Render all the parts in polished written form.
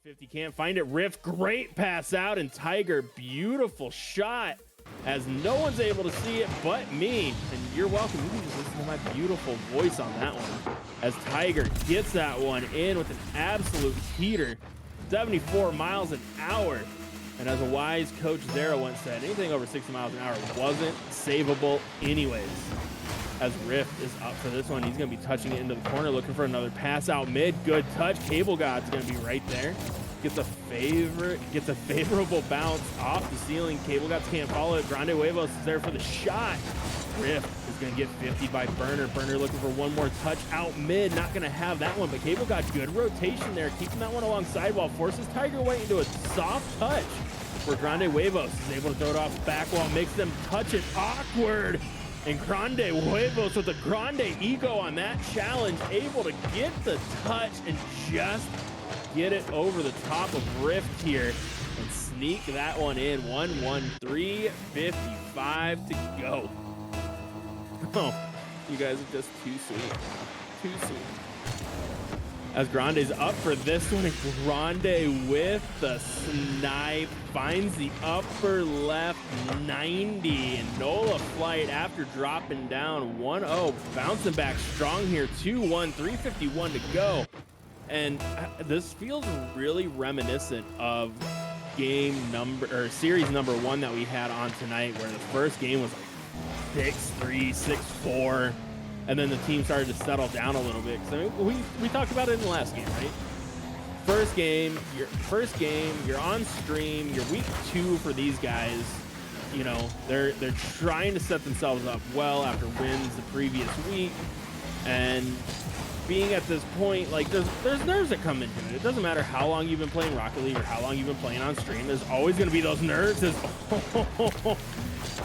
50 can't find it. Rift, great pass out, and Tiger, beautiful shot, as no one's able to see it but me. And you're welcome. You can just listen to my beautiful voice on that one. As Tiger gets that one in with an absolute heater, 74 miles an hour. And as a wise Coach Zero once said, anything over 60 miles an hour wasn't savable anyways. As Rift is up for this one, he's going to be touching it into the corner, looking for another pass out mid. Good touch. Cable God's going to be right there. Gets a favorable bounce off the ceiling. Cable Gods can't follow it. Grande Huevos is there for the shot. Rift is going to get 50 by Burner. Burner looking for one more touch out mid. Not going to have that one, but Cable got good rotation there, keeping that one along sidewall. Forces Tiger Way into a soft touch where Grande Huevos is able to throw it off back wall, makes them touch it awkward. And Grande Huevos with a grande ego on that challenge, able to get the touch and just get it over the top of Rift here and sneak that one in. 1-1-3, 55 to go. Oh, you guys are just too sweet. Too sweet. As Grande's up for this one, and Grande with the snipe finds the upper left 90, and Nola Flight after dropping down 1-0, bouncing back strong here. 2-1, 3:51 to go. And this feels really reminiscent of series number 1 that we had on tonight, where the first game was like 6-3, 6-4. And then the team started to settle down a little bit. So we talked about it in the last game, right? First game, you're on stream, you're week 2 for these guys. You know, they're trying to set themselves up well after wins the previous week. And being at this point, like there's nerves that come into it. It doesn't matter how long you've been playing Rocket League or how long you've been playing on stream. There's always going to be those nerves.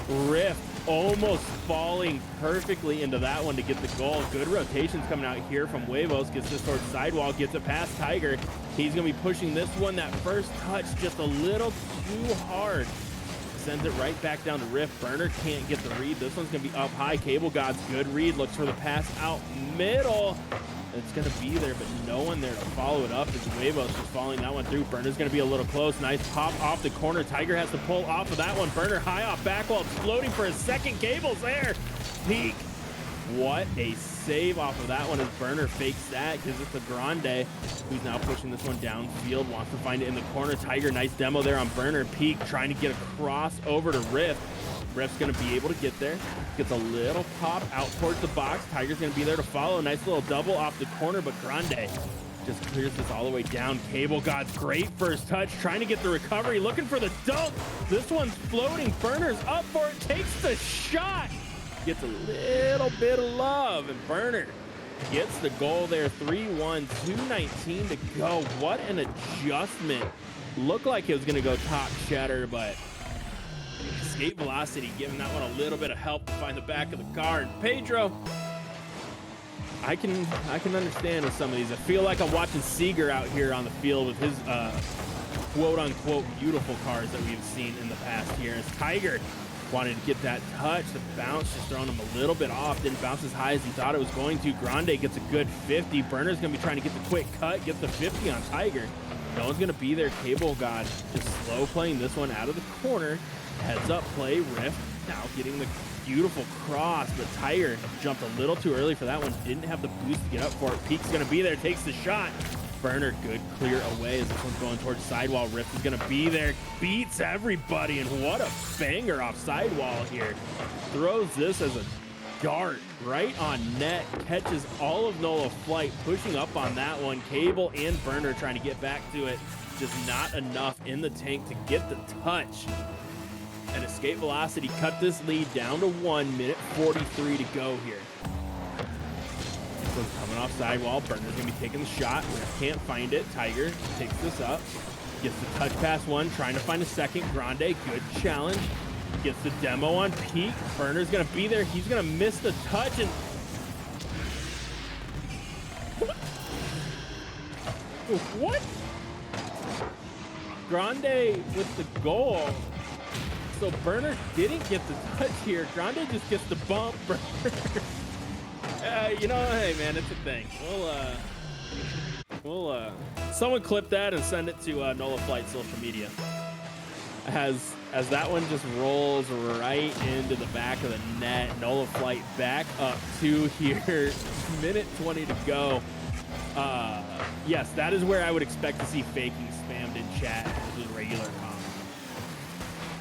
Rift almost falling perfectly into that one to get the goal. Good rotations coming out here from Huevos. Gets this towards sidewall, gets it past Tiger. He's going to be pushing this one. That first touch just a little too hard. Sends it right back down to Rift. Burner can't get the read. This one's going to be up high. Cable God's good read. Looks for the pass out middle. It's going to be there, but no one there to follow it up. As Huevos just following that one through. Burner's going to be a little close. Nice pop off the corner. Tiger has to pull off of that one. Burner high off back wall, exploding for his second. Cable's there. Peak. What a save off of that one as Burner fakes that, because it's a Grande who's now pushing this one downfield. Wants to find it in the corner. Tiger, nice demo there on Burner. Peak trying to get across over to Rift. Rift's going to be able to get there. Gets a little pop out towards the box. Tiger's going to be there to follow. Nice little double off the corner, but Grande just clears this all the way down. Cable God's great first touch. Trying to get the recovery. Looking for the dunk. This one's floating. Burner's up for it. Takes the shot. Gets a little bit of love, and Burner gets the goal there. 3-1, 2:19 to go. What an adjustment. Looked like it was going to go top cheddar, but escape velocity giving that one a little bit of help to find the back of the car. And Pedro, I can understand with some of these. I feel like I'm watching Seeger out here on the field with his quote unquote beautiful cars that we've seen in the past here. As Tiger wanted to get that touch, the bounce just throwing him a little bit off. Didn't bounce as high as he thought it was going to. Grande gets a good 50. Burner's gonna be trying to get the quick cut, get the 50 on Tiger. No one's gonna be there. Cable God just slow playing this one out of the corner. Heads up play. Rift now getting the beautiful cross, but Tiger jumped a little too early for that one. Didn't have the boost to get up for it. Peak's gonna be there, takes the shot. Burner, good clear away as this one's going towards sidewall. Rift is gonna be there, beats everybody, and what a banger off sidewall here. Throws this as a dart right on net, catches all of Nola Flight, pushing up on that one. Cable and Burner trying to get back to it. Just not enough in the tank to get the touch. And escape velocity cut this lead down to 1 minute 43 to go here. This one's coming off sidewall. Burner's gonna be taking the shot. Rift can't find it. Tiger takes this up. Gets the touch pass one, trying to find a second. Grande, good challenge. Gets the demo on Peak. Burner's gonna be there. He's gonna miss the touch and what? Grande with the goal. So Burner didn't get the touch here. Grande just gets the bump. You know, hey man, it's a thing. We'll someone clip that and send it to Nola Flight social media. As that one just rolls right into the back of the net. Nola Flight back up 2 here. Minute 20 to go. Yes, that is where I would expect to see faking spammed in chat as is regular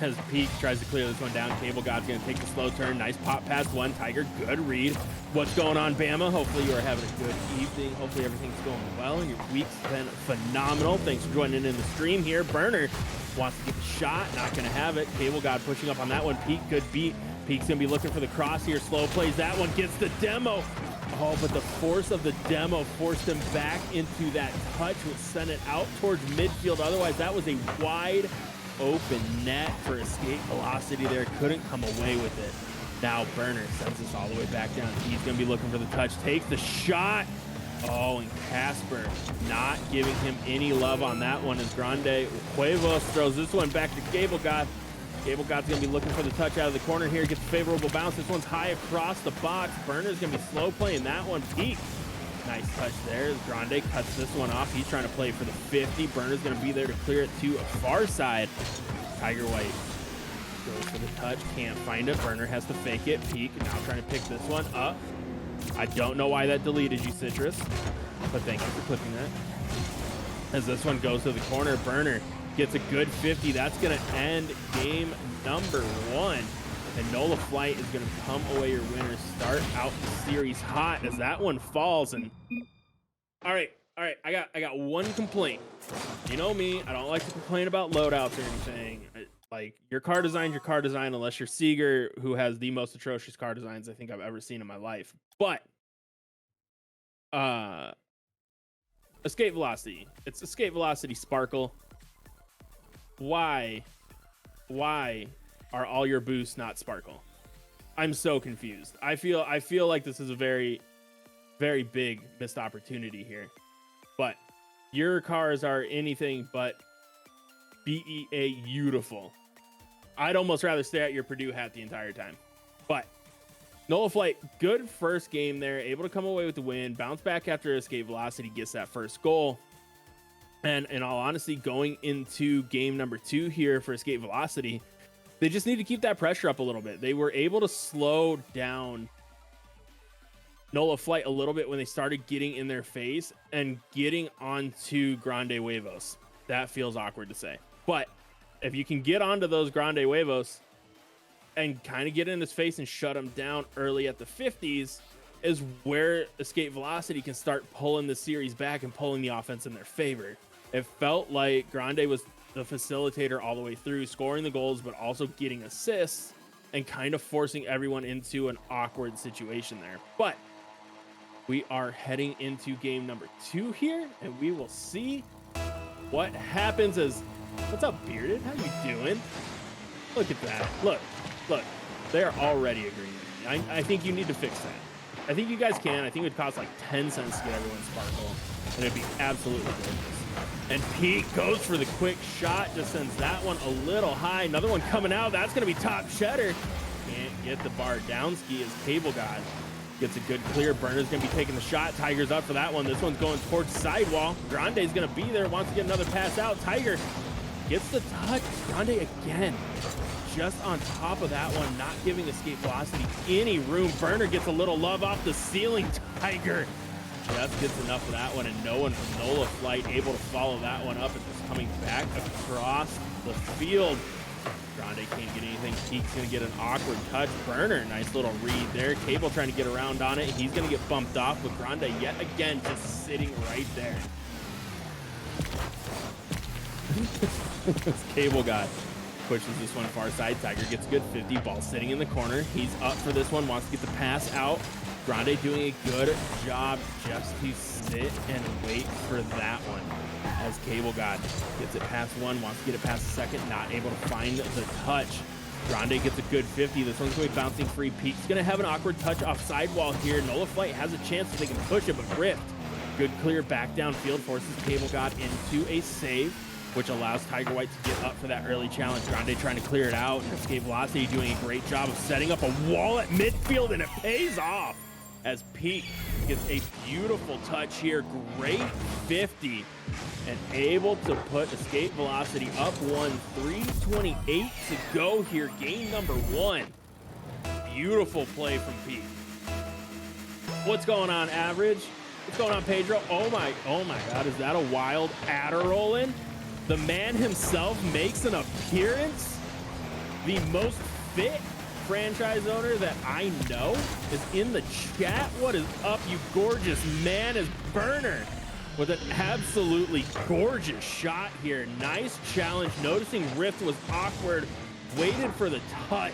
as Peak tries to clear this one down. Cable God's going to take the slow turn. Nice pop past one. Tiger, good read. What's going on, Bama? Hopefully you are having a good evening. Hopefully everything's going well and your week's been phenomenal. Thanks for joining in the stream here. Burner wants to get the shot. Not going to have it. Cable God pushing up on that one. Peak, good beat. Peak's going to be looking for the cross here. Slow plays that one. Gets the demo. Oh, but the force of the demo forced him back into that touch, which sent it out towards midfield. Otherwise, that was a wide open net for escape velocity there. Couldn't come away with it. Now Burner sends this all the way back down. He's going to be looking for the touch. Takes the shot. Oh, and Casper not giving him any love on that one as Grande Huevos throws this one back to Cable God. Cable God's going to be looking for the touch out of the corner here. Gets a favorable bounce. This one's high across the box. Burner's going to be slow playing that one. Peak. Nice touch there. Grande cuts this one off. He's trying to play for the 50. Burner's going to be there to clear it to a far side. Tiger White goes for the touch. Can't find it. Burner has to fake it. Peak now trying to pick this one up. I don't know why that deleted you, Citrus, but thank you for clipping that. As this one goes to the corner, Burner gets a good 50. That's going to end game number 1. And Nola Flight is going to come away your winner. Start out the series hot as that one falls. And all right. I got one complaint. You know me, I don't like to complain about loadouts or anything. Like, your car design's your car design, unless you're Seeger, who has the most atrocious car designs I think I've ever seen in my life. But escape velocity. It's escape velocity sparkle. Why are all your boosts not sparkle? I'm so confused. I feel like this is a very, very big missed opportunity here. But your cars are anything but BEA beautiful. I'd almost rather stay at your Purdue hat the entire time. But Nola Flight, good first game there, able to come away with the win, bounce back after escape velocity gets that first goal. And in all honesty, going into game number 2 here for escape velocity, they just need to keep that pressure up a little bit. They were able to slow down Nola Flight a little bit when they started getting in their face and getting onto Grande Huevos. That feels awkward to say. But if you can get onto those Grande Huevos and kind of get in his face and shut him down early at the 50s, is where escape velocity can start pulling the series back and pulling the offense in their favor. It felt like Grande was the facilitator all the way through, scoring the goals, but also getting assists and kind of forcing everyone into an awkward situation there. But we are heading into game number 2 here, and we will see what happens. As what's up, Bearded? How you doing? Look at that. Look. They're already agreeing with me. I think you need to fix that. I think you guys can. I think it would cost like 10 cents to get everyone sparkle, and it'd be absolutely gorgeous. And Pete goes for the quick shot, just sends that one a little high. Another one coming out. That's going to be top cheddar. Can't get the bar down ski as Cable God gets a good clear. Burner's going to be taking the shot. Tiger's up for that one. This one's going towards sidewall. Grande's going to be there. Wants to get another pass out. Tiger gets the touch. Grande again. Just on top of that one, not giving escape velocity any room. Burner gets a little love off the ceiling. Tiger just gets enough of that one, and no one from Nola Flight able to follow that one up and just coming back across the field. Grande can't get anything. Peak's going to get an awkward touch. Burner, nice little read there. Cable trying to get around on it. He's going to get bumped off, but Grande yet again just sitting right there. This Cable guy pushes this one far side. Tiger gets a good 50. Ball sitting in the corner. He's up for this one. Wants to get the pass out. Grande doing a good job just to sit and wait for that one. As Cable God gets it past one, wants to get it past the second, not able to find the touch. Grande gets a good 50. This one's going to be bouncing free. Peak's going to have an awkward touch off sidewall here. Nola Flight has a chance if they can push it, but Grift. Good clear back downfield, forces Cable God into a save, which allows Tiger White to get up for that early challenge. Grande trying to clear it out. Escape velocity doing a great job of setting up a wall at midfield, and it pays off as Peak gets a beautiful touch here. Great 50 and able to put escape velocity up 3:28 to go here. Game number 1. Beautiful play from Pete. What's going on, Average? What's going on, Pedro? Oh my God, is that a wild Adderall? The man himself makes an appearance. The most fit franchise owner that I know is in the chat. What is up, you gorgeous man? Is Burner with an absolutely gorgeous shot here. Nice challenge. Noticing Rift was awkward, waited for the touch,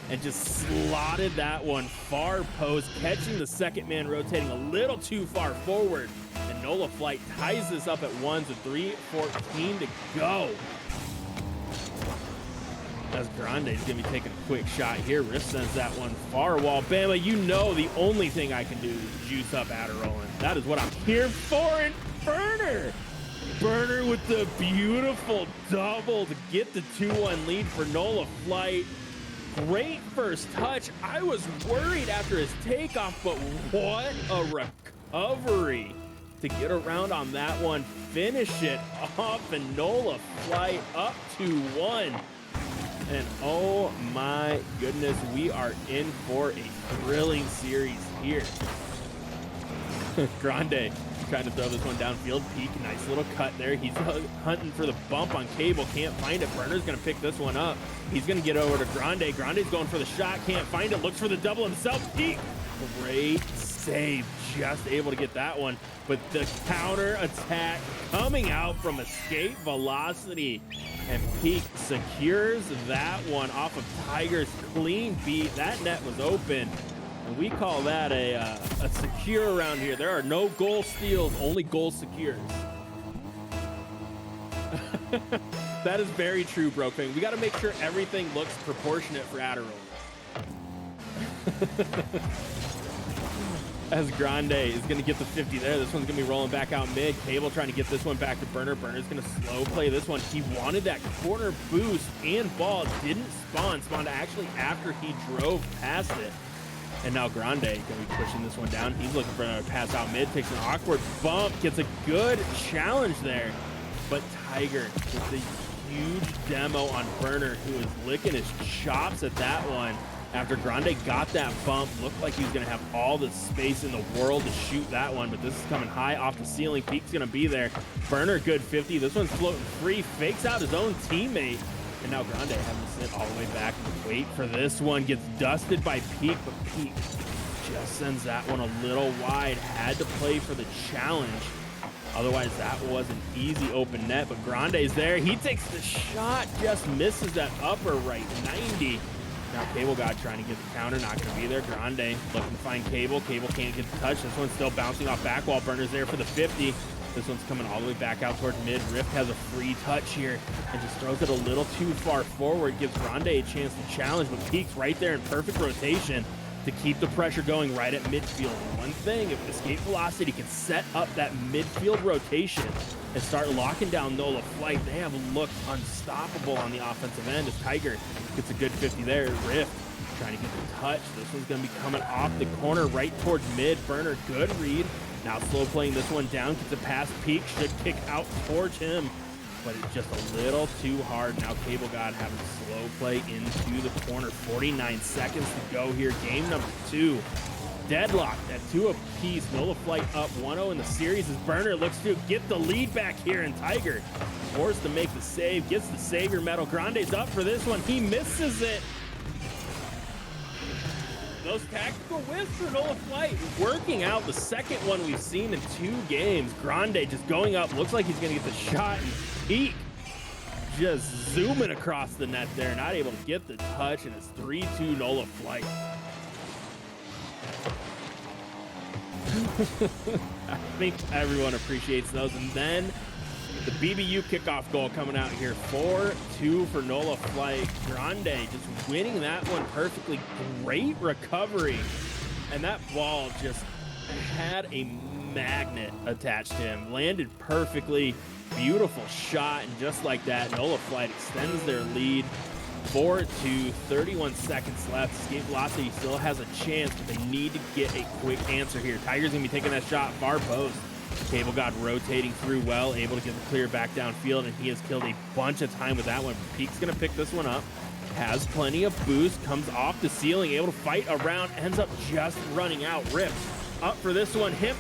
and just slotted that one far post, catching the second man rotating a little too far forward. And Nola Flight ties this up at 1 to 3:14 to go. As Grande is gonna be taking a quick shot here. Rift sends that one far wall. Bama, you know the only thing I can do is juice up Adderall. That is what I'm here for. And Burner with the beautiful double to get the 2-1 lead for Nola Flight. Great first touch. I was worried after his takeoff, but what a recovery to get around on that one. Finish it off, and Nola Flight up 2-1. And oh my goodness, we are in for a thrilling series here. Grande trying to throw this one downfield. Peak, nice little cut there. He's hunting for the bump on Cable, can't find it. Burner's gonna pick this one up. He's gonna get over to Grande. Grande's going for the shot, can't find it. Looks for the double himself. Peak, great save, just able to get that one. But the counter attack coming out from escape velocity. And Peak secures that one off of Tiger's clean beat. That net was open. And we call that a secure around here. There are no goal steals, only goal secures. That is very true, Brokefang. We got to make sure everything looks proportionate for Adderall. As Grande is going to get the 50 there. This one's going to be rolling back out mid. Cable trying to get this one back to Burner. Burner's going to slow play this one. He wanted that corner boost and ball. Didn't spawn. Spawned actually after he drove past it. And now Grande going to be pushing this one down. He's looking for another pass out mid. Takes an awkward bump. Gets a good challenge there. But Tiger with the huge demo on Burner, who is licking his chops at that one. After Grande got that bump, looked like he was going to have all the space in the world to shoot that one, but this is coming high off the ceiling. Peak's going to be there. Burner, good 50. This one's floating free, fakes out his own teammate. And now Grande having to sit all the way back and wait for this one. Gets dusted by Peak, but Peak just sends that one a little wide. Had to play for the challenge. Otherwise, that was an easy open net, but Grande's there. He takes the shot, just misses that upper right 90. Now Cable God trying to get the counter, not going to be there. Grande looking to find Cable. Cable can't get the touch. This one's still bouncing off back wall. Burner's there for the 50. This one's coming all the way back out towards mid. Rift has a free touch here and just throws it a little too far forward. Gives Grande a chance to challenge, but Peak's right there in perfect rotation to keep the pressure going right at midfield. One thing, if Escape Velocity can set up that midfield rotation and start locking down Nola Flight, they have looked unstoppable on the offensive end as Tiger gets a good 50 there. Rift trying to get the touch. This one's going to be coming off the corner right towards mid. Burner, good read. Now slow playing this one down, gets it past Peak, should kick out towards him, but it's just a little too hard. Now Cable God having slow play into the corner. 49 seconds to go here. Game number 2. Deadlocked at 2 apiece. Nola Flight up 1-0 in the series as Burner looks to get the lead back here, and Tiger forced to make the save. Gets the savior medal. Grande's up for this one. He misses it. Those tactical whiffs for Nola Flight working out. The second one we've seen in 2 games. Grande just going up. Looks like he's going to get the shot, and Peak just zooming across the net there. Not able to get the touch, and it's 3-2 Nola Flight. I think everyone appreciates those. And then the BBU kickoff goal coming out here. 4-2 for Nola Flight. Grande just winning that one perfectly. Great recovery. And that ball just had a magnet attached to him. Landed perfectly. Beautiful shot. And just like that, Nola Flight extends their lead. 4-2, 31 seconds left. Escape Velocity still has a chance, but they need to get a quick answer here. Tiger's gonna be taking that shot far post. Cable God rotating through well, able to get the clear back downfield, and he has killed a bunch of time with that one. Peak's gonna pick this one up. Has plenty of boost, comes off the ceiling, able to fight around, ends up just running out. Rift up for this one, hip,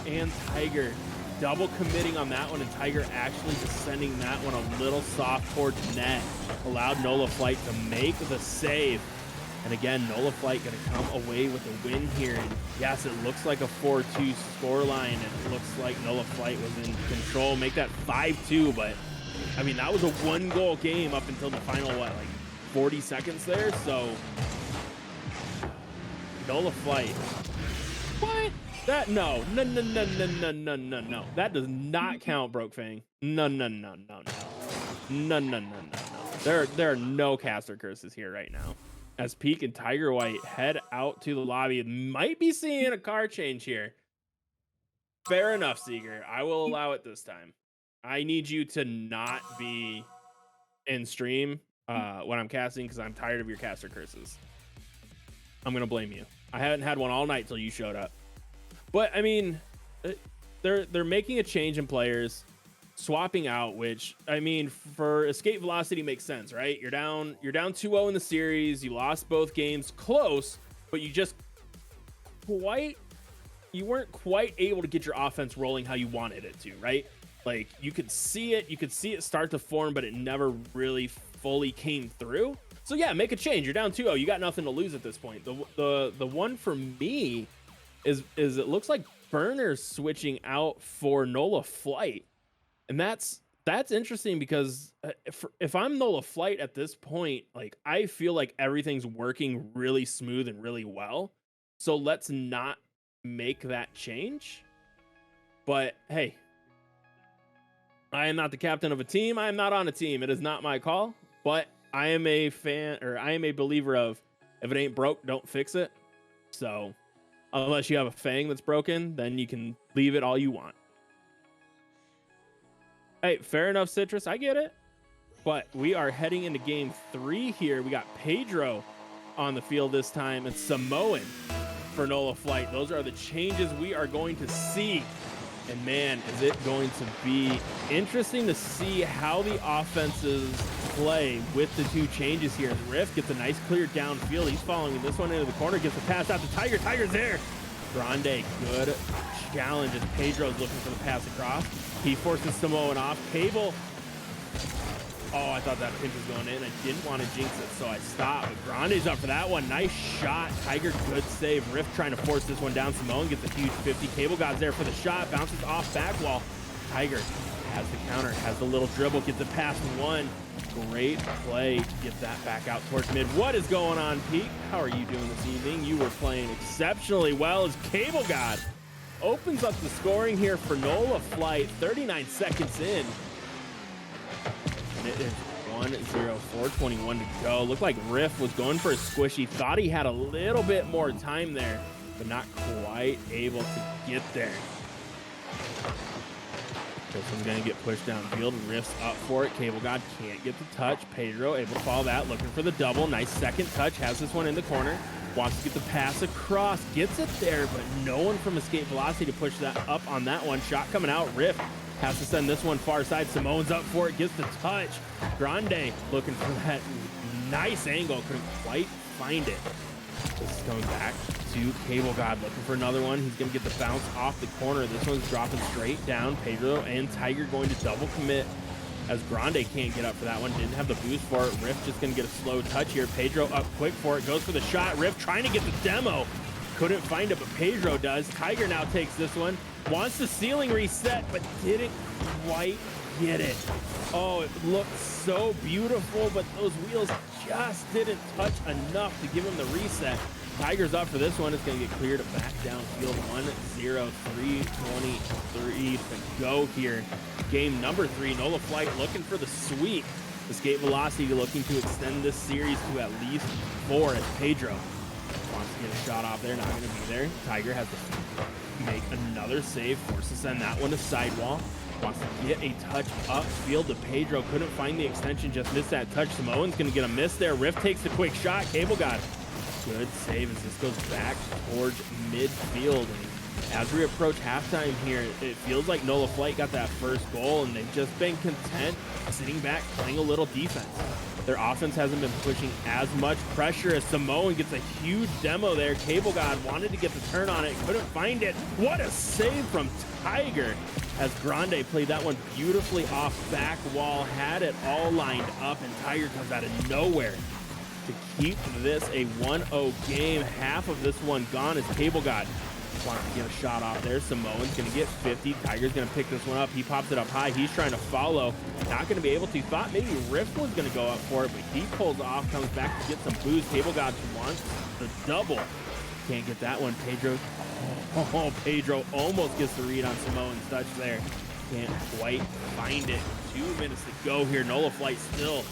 and Tiger double committing on that one, and Tiger actually just sending that one a little soft towards net. Allowed Nola Flight to make the save. And again, Nola Flight gonna come away with a win here. And yes, it looks like a 4-2 scoreline, and it looks like Nola Flight was in control, make that 5-2, but I mean, that was a 1-goal game up until the final, what, like 40 seconds there? So, Nola Flight. What? That, no. That does not count, Broke Fang. No. There are no caster curses here right now. As Peak and Tiger White head out to the lobby, might be seeing a car change here. Fair enough, Seeger. I will allow it this time. I need you to not be in stream when I'm casting, because I'm tired of your caster curses. I'm gonna blame you. I haven't had one all night till you showed up. But I mean, they're making a change in players, swapping out, which I mean, for Escape Velocity makes sense, right? You're down 2-0 in the series. You lost both games close, but you weren't quite able to get your offense rolling how you wanted it to, right? Like you could see it start to form, but it never really fully came through. So yeah, make a change. You're down 2-0. You got nothing to lose at this point. The one for me is it looks like Burner's switching out for Nola Flight. And that's interesting, because if I'm Nola Flight at this point, like I feel like everything's working really smooth and really well. So let's not make that change. But hey, I am not the captain of a team. I am not on a team. It is not my call. But I am a fan, or I am a believer of, if it ain't broke, don't fix it. So unless you have a Fang that's broken, then you can leave it all you want. Hey, fair enough, Citrus. I get it. But we are heading into game 3 here. We got Pedro on the field this time, and Samoan for Nola Flight. Those are the changes we are going to see. And man, is it going to be interesting to see how the offenses play with the 2 changes here. Rift gets a nice clear downfield. He's following this one into the corner, gets the pass out to Tiger. Tiger's there. Grande, good challenge as Pedro's looking for the pass across. He forces Samoan off. Cable. Oh, I thought that pinch was going in. I didn't want to jinx it, so I stopped. But Grande's up for that one. Nice shot. Tiger, good save. Rift trying to force this one down. Samoan gets a huge 50. Cable God's there for the shot. Bounces off back wall. Tiger has the counter, has the little dribble, gets the pass one. Great play to get that back out towards mid. What is going on, Pete? How are you doing this evening? You were playing exceptionally well as Cable God opens up the scoring here for Nola Flight. 39 seconds in. And it is 1-0, 4:21 to go. Looked like Riff was going for a squishy. Thought he had a little bit more time there, but not quite able to get there. This one's going to get pushed downfield. Riff's up for it. Cable God can't get the touch. Pedro able to follow that, looking for the double. Nice second touch. Has this one in the corner. Wants to get the pass across. Gets it there, but no one from Escape Velocity to push that up on that one. Shot coming out. Riff has to send this one far side. Simone's up for it. Gets the touch. Grande looking for that nice angle. Couldn't quite find it. This is coming back to Cable God, looking for another one. He's going to get the bounce off the corner. This one's dropping straight down. Pedro and Tiger going to double commit as Grande can't get up for that one. Didn't have the boost for it. Riff just going to get a slow touch here. Pedro up quick for it. Goes for the shot. Riff trying to get the demo. Couldn't find it, but Pedro does. Tiger now takes this one. Wants the ceiling reset, but didn't quite get it. Oh, it looked so beautiful, but those wheels just didn't touch enough to give him the reset. Tiger's up for this one. It's going to get cleared back downfield. 1-0, 3:23 to go here. Game number 3. Nola Flight looking for the sweep. Escape Velocity looking to extend this series to at least 4 as Pedro wants to get a shot off there. Not going to be there. Tiger has to make another save. Forced to send that one to sidewall. Wants to get a touch upfield to Pedro. Couldn't find the extension, just missed that touch. Samoan's gonna get a miss there. Rift takes the quick shot. Cable God, good save as this goes back towards midfield. And as we approach halftime here, it feels like Nola Flight got that first goal and they've just been content sitting back, playing a little defense. Their offense hasn't been pushing as much pressure as Samoan gets a huge demo there. Cable God wanted to get the turn on it, couldn't find it. What a save from Tiger as Grande played that one beautifully off back wall, had it all lined up, and Tiger comes out of nowhere to keep this a 1-0 game. Half of this one gone as Cable God wants to get a shot off there. Samoan's gonna get 50. Tiger's gonna pick this one up. He pops it up high. He's trying to follow. Not gonna be able to. Thought maybe Rift was gonna go up for it, but he pulls off, comes back to get some boost. Cable God wants the double. Can't get that one. Pedro. Oh, Pedro almost gets the read on Samoan's touch there. Can't quite find it. 2 minutes to go here. Nola Flight still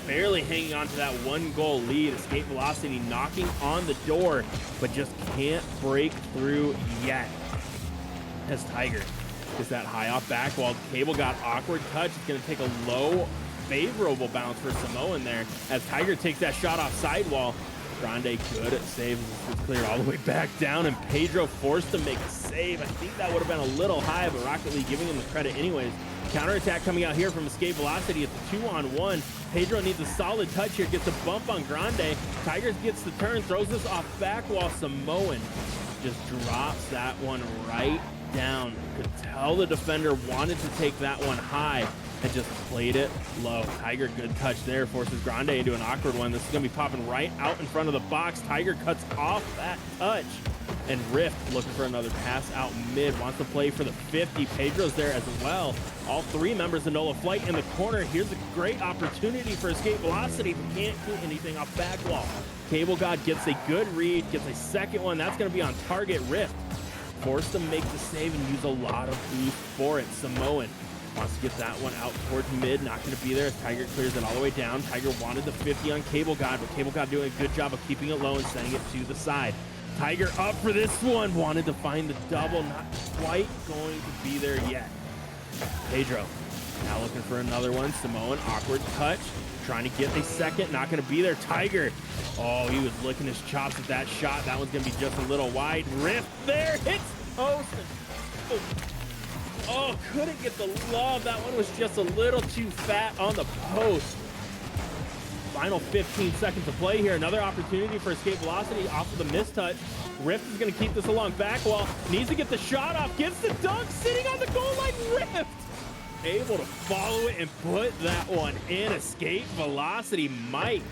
barely hanging on to that 1-goal lead. Escape Velocity knocking on the door, but just can't break through yet. As Tiger gets that high off back wall. Cable got awkward touch. It's going to take a low, favorable bounce for Samoan there. As Tiger takes that shot off sidewall. Grande good at saves. It's cleared all the way back down, and Pedro forced to make a save. I think that would have been a little high, but Rocket League giving him the credit anyways. Counterattack coming out here from Escape Velocity. It's a 2-on-1. Pedro needs a solid touch here, gets a bump on Grande. Tigers gets the turn, throws this off back wall. Samoan just drops that one right down. Could tell the defender wanted to take that one high and just played it low. Tiger, good touch there, forces Grande into an awkward one. This is gonna be popping right out in front of the box. Tiger cuts off that touch. And Rift looking for another pass out mid, wants to play for the 50. Pedro's there as well. All three members of Nola Flight in the corner. Here's a great opportunity for Escape Velocity, but can't do anything off back wall. Cable God gets a good read, gets a second one. That's gonna be on target. Rift forced to make the save and use a lot of boost for it. Samoan wants to get that one out towards mid, not going to be there as Tiger clears it all the way down. Tiger wanted the 50 on Cable God, but Cable God doing a good job of keeping it low and sending it to the side. Tiger up for this one, wanted to find the double, not quite going to be there yet. Pedro now looking for another one. Samoan, awkward touch, trying to get a second, not going to be there. Tiger, oh, he was licking his chops at that shot. That one's going to be just a little wide. Rift there, hits post. Oh, couldn't get the love. That one was just a little too fat on the post. Final 15 seconds to play here. Another opportunity for Escape Velocity off of the mistouch. Rift is going to keep this along back wall. Needs to get the shot off. Gets the dunk. Sitting on the goal line. Rift able to follow it and put that one in. Escape Velocity might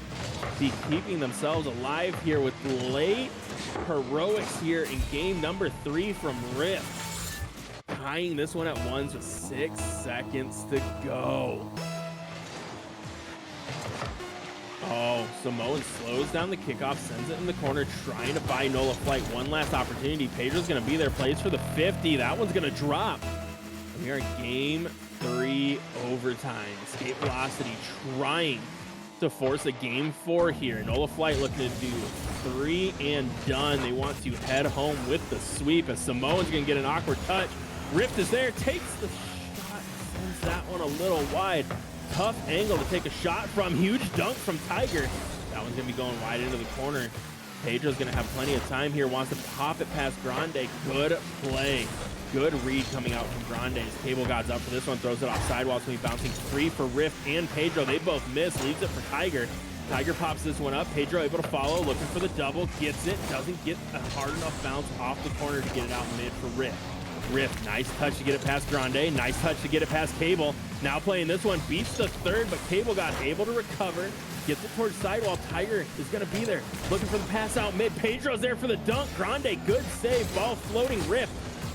be keeping themselves alive here with late heroics here in game number 3 from Rift. Tying this one at ones with 6 seconds to go. Oh, Samoan slows down the kickoff, sends it in the corner, trying to buy Nola Flight one last opportunity. Pedro's going to be there, plays for the 50. That one's going to drop. And we are in game 3 overtime. Escape Velocity trying to force a game 4 here. Nola Flight looking to do 3 and done. They want to head home with the sweep as Samoan's going to get an awkward touch. Rift is there, takes the shot, sends that one a little wide. Tough angle to take a shot from. Huge dunk from Tiger. That one's going to be going wide into the corner. Pedro's going to have plenty of time here. Wants to pop it past Grande. Good play. Good read coming out from Grande. His Cable God's up for this one. Throws it off sidewall. It's going to be bouncing free for Rift and Pedro. They both miss. Leaves it for Tiger. Tiger pops this one up. Pedro able to follow. Looking for the double. Gets it. Doesn't get a hard enough bounce off the corner to get it out mid for Rift. Rift, nice touch to get it past Grande. Nice touch to get it past Cable. Now playing this one, beats the third, but Cable got able to recover. Gets it towards sidewall. Tiger is going to be there. Looking for the pass out mid. Pedro's there for the dunk. Grande, good save. Ball floating. Rift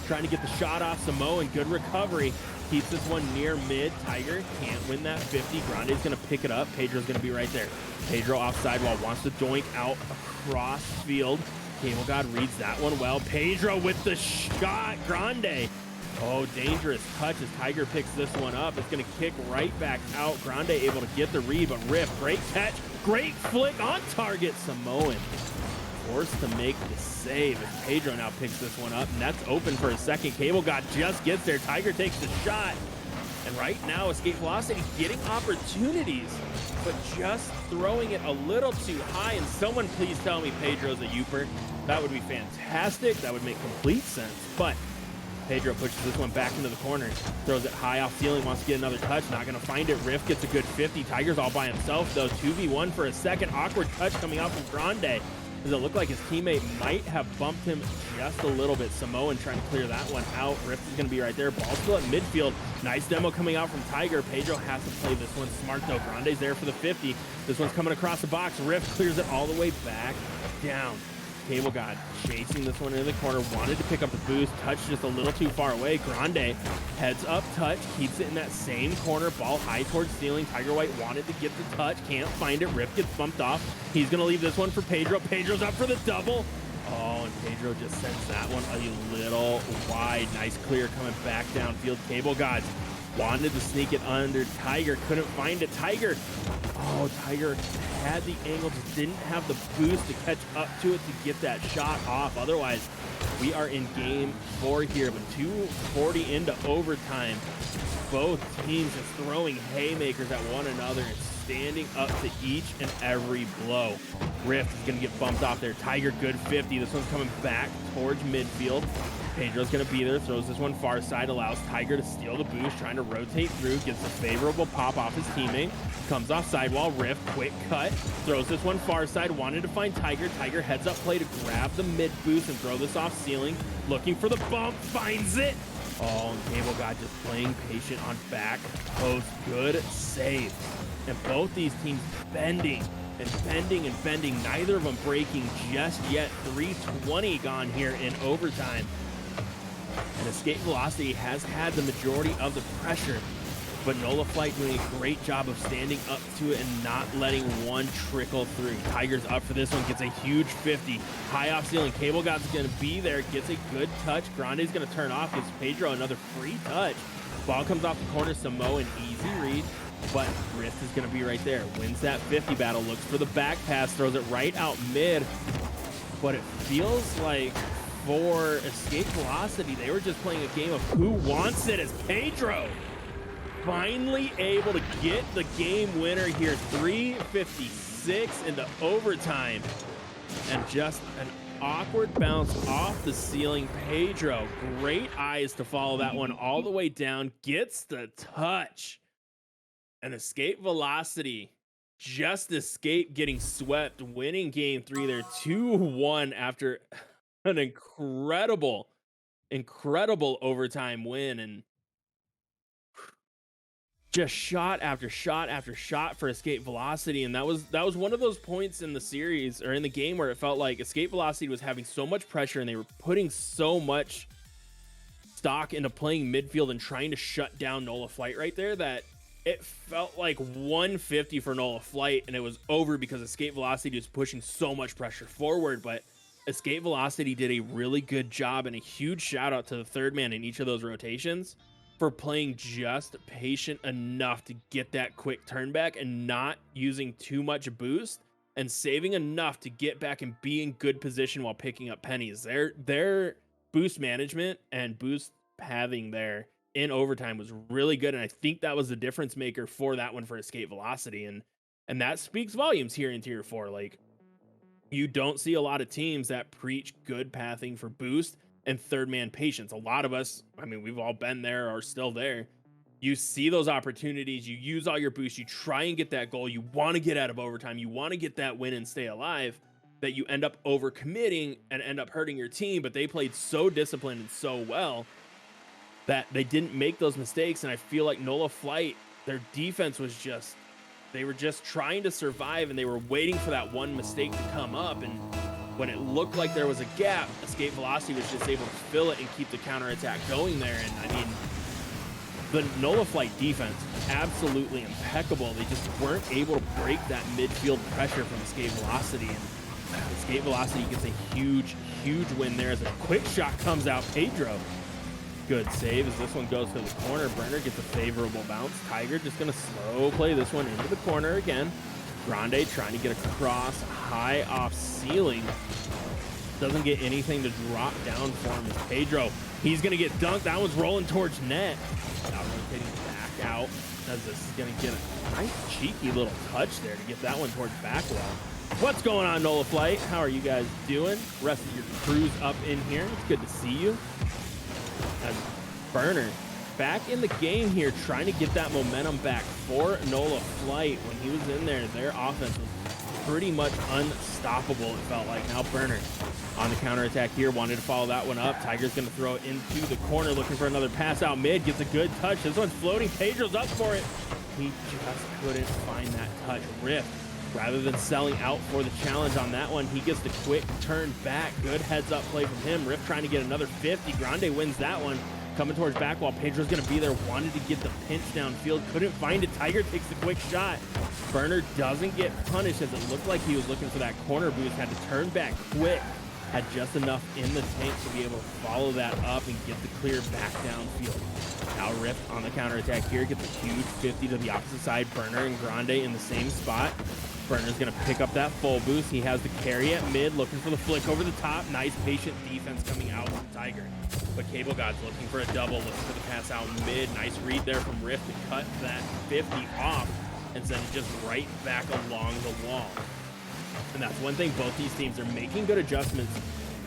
trying to get the shot off Samoan. Good recovery. Keeps this one near mid. Tiger can't win that 50. Grande's going to pick it up. Pedro's going to be right there. Pedro off sidewall. Wants to doink out across field. Cable God reads that one well. Pedro with the shot. Grande. Oh, dangerous touch as Tiger picks this one up. It's going to kick right back out. Grande able to get the read, but Rift, great catch. Great flick on target. Samoan forced to make the save as Pedro now picks this one up, and that's open for a second. Cable God just gets there. Tiger takes the shot. And right now, Escape Velocity getting opportunities, but just throwing it a little too high. And someone please tell me Pedro's a Youper. That would be fantastic. That would make complete sense. But Pedro pushes this one back into the corner, throws it high off ceiling, wants to get another touch, not going to find it. Rift gets a good 50. Tiger's all by himself, though. 2v1 for a second. Awkward touch coming out from Grande. Does it look like his teammate might have bumped him just a little bit? Samoan trying to clear that one out. Rift is going to be right there. Ball still at midfield. Nice demo coming out from Tiger. Pedro has to play this one smart, though. Grande's there for the 50. This one's coming across the box. Rift clears it all the way back down. Cable God chasing this one into the corner, wanted to pick up the boost, touch just a little too far away. Grande heads up touch, keeps it in that same corner, ball high towards ceiling. Tiger White wanted to get the touch, can't find it. Rip gets bumped off. He's gonna leave this one for Pedro. Pedro's up for the double. Oh, and Pedro just sends that one a little wide. Nice clear coming back downfield. Cable Gods wanted to sneak it under Tiger, couldn't find it. Tiger had the angle, just didn't have the boost to catch up to it to get that shot off. Otherwise, we are in game 4 here, but 2:40 into overtime. Both teams just throwing haymakers at one another and standing up to each and every blow. Rift is going to get bumped off there. Tiger, good 50. This one's coming back towards midfield. Pedro's going to be there, throws this one far side, allows Tiger to steal the boost, trying to rotate through, gets a favorable pop off his teammate, comes off sidewall. Rift, quick cut, throws this one far side, wanted to find Tiger. Tiger heads up play to grab the mid boost and throw this off ceiling, looking for the bump, finds it. Oh, and Cable God just playing patient on back post. Good save. And both these teams bending and bending and bending, neither of them breaking just yet. 3:20 gone here in overtime. And Escape Velocity has had the majority of the pressure, but Nola Flight doing a great job of standing up to it and not letting one trickle through. Tiger's up for this one, gets a huge 50. High off ceiling, Cable God's gonna be there, gets a good touch. Grande's gonna turn off, gives Pedro another free touch. Ball comes off the corner, Samoan easy read, but Rift is gonna be right there. Wins that 50 battle, looks for the back pass, throws it right out mid. But it feels like for Escape Velocity, they were just playing a game of who wants it, as Pedro finally able to get the game winner here. 3:56 into overtime, and just an awkward bounce off the ceiling. Pedro, great eyes to follow that one all the way down, gets the touch, and Escape Velocity just escape getting swept, winning game 3 there 2-1 after an incredible overtime win. And just shot after shot after shot for Escape Velocity. And that was one of those points in the series or in the game where it felt like Escape Velocity was having so much pressure and they were putting so much stock into playing midfield and trying to shut down Nola Flight right there that it felt like 150 for Nola Flight, and it was over because Escape Velocity was pushing so much pressure forward. But Escape Velocity did a really good job, and a huge shout out to the third man in each of those rotations for playing just patient enough to get that quick turn back and not using too much boost and saving enough to get back and be in good position while picking up pennies. Their boost management and boost pathing there in overtime was really good, and I think that was the difference maker for that one for Escape Velocity, and that speaks volumes here in Tier 4. Like, you don't see a lot of teams that preach good pathing for boost and third man patience. A lot of us, I mean, we've all been there or still there. You see those opportunities, you use all your boost, you try and get that goal, you want to get out of overtime, you want to get that win and stay alive, that you end up overcommitting and end up hurting your team. But they played so disciplined and so well that they didn't make those mistakes. And I feel like Nola Flight, their defense was just, they were just trying to survive, and they were waiting for that one mistake to come up. And when it looked like there was a gap, Escape Velocity was just able to fill it and keep the counterattack going there. And I mean, the Nola Flight defense, absolutely impeccable. They just weren't able to break that midfield pressure from Escape Velocity. And Escape Velocity gets a huge win there as a quick shot comes out. Pedro, good save as this one goes to the corner. Brenner gets a favorable bounce. Tiger just gonna slow play this one into the corner again. Grande trying to get across high off ceiling. Doesn't get anything to drop down for him as Pedro. He's gonna get dunked. That one's rolling towards net. Now rotating back out, as this is going to get a nice cheeky little touch there to get that one towards back wall. What's going on, Nola Flight? How are you guys doing? Rest of your crew's up in here. It's good to see you. As Burner back in the game here, trying to get that momentum back for Nola Flight. When he was in there, their offense was pretty much unstoppable, it felt like. Now Burner on the counterattack here, wanted to follow that one up. Tiger's going to throw it into the corner, looking for another pass out mid. Gets a good touch. This one's floating. Pedro's up for it. He just couldn't find that touch. Rift, rather than selling out for the challenge on that one, he gets the quick turn back. Good heads up play from him. Rift trying to get another 50. Grande wins that one. Coming towards back wall. Pedro's going to be there. Wanted to get the pinch downfield. Couldn't find it. Tiger takes the quick shot. Burner doesn't get punished, as it looked like he was looking for that corner boost. Had to turn back quick. Had just enough in the tank to be able to follow that up and get the clear back downfield. Now Rift on the counterattack here. Gets a huge 50 to the opposite side. Burner and Grande in the same spot. Burner's going to pick up that full boost. He has the carry at mid, looking for the flick over the top. Nice patient defense coming out from Tiger. But Cable God's looking for a double, looking for the pass out mid. Nice read there from Rift to cut that 50 off and send it just right back along the wall. And that's one thing, both these teams are making good adjustments,